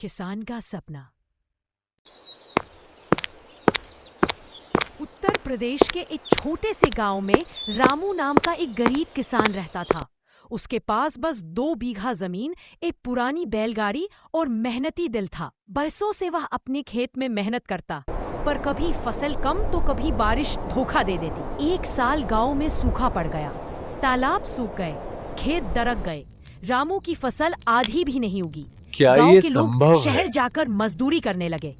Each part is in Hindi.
किसान का सपना। उत्तर प्रदेश के एक छोटे से गांव में रामू नाम का एक गरीब किसान रहता था। उसके पास बस 2 बीघा जमीन, एक पुरानी बैलगाड़ी और मेहनती दिल था। बरसों से वह अपने खेत में मेहनत करता, पर कभी फसल कम तो कभी बारिश धोखा दे देती। एक साल गांव में सूखा पड़ गया, तालाब सूख गए, खेत दरक गए। रामू की फसल आधी भी नहीं उगी। क्या गांव ये के लोग संभव शहर है? जाकर मजदूरी करने लगे,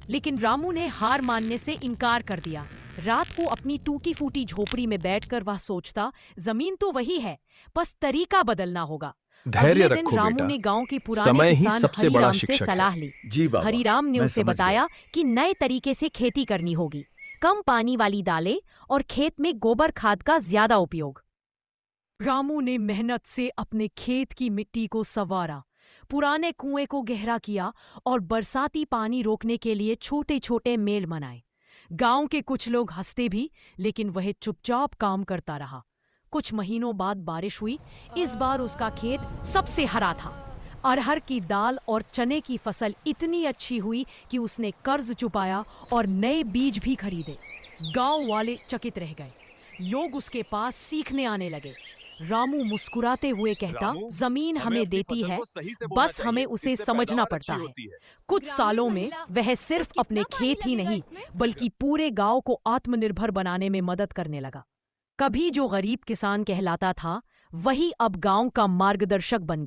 लेकिन रामू ने हार मानने से इनकार कर दिया। रात को अपनी टूटी फूटी झोपड़ी में बैठकर वह सोचता, जमीन तो वही है, बस तरीका बदलना होगा। धैर्य अगले दिन रखो रामू बेटा, ने गांव के पुराने समय ही किसान सबसे बड़ा हरिराम से शिक्षक है। सलाह ली। जी बाबा, हरिराम ने मैं उसे समझ बताया कि नए तरीके से खेती करनी होगी, कम पानी वाली दालें और खेत में गोबर खाद का ज्यादा उपयोग। रामू ने मेहनत से अपने खेत की मिट्टी को संवारा, पुराने कुएं को गहरा किया और बरसाती पानी रोकने के लिए छोटे छोटे मेल बनाए। गांव के कुछ लोग हंसते भी, लेकिन वह चुपचाप काम करता रहा। कुछ महीनों बाद बारिश हुई। इस बार उसका खेत सबसे हरा था। अरहर की दाल और चने की फसल इतनी अच्छी हुई कि उसने कर्ज चुकाया और नए बीज भी खरीदे। गांव वाले चकित रह गए। लोग उसके पास सीखने आने लगे। रामू मुस्कुराते हुए कहता, जमीन हमें देती है, बस हमें उसे समझना पड़ता है। कुछ सालों में वह सिर्फ अपने खेत ही नहीं, बल्कि पूरे गांव को आत्मनिर्भर बनाने में मदद करने लगा। कभी जो गरीब किसान कहलाता था, वही अब गांव का मार्गदर्शक बन गया।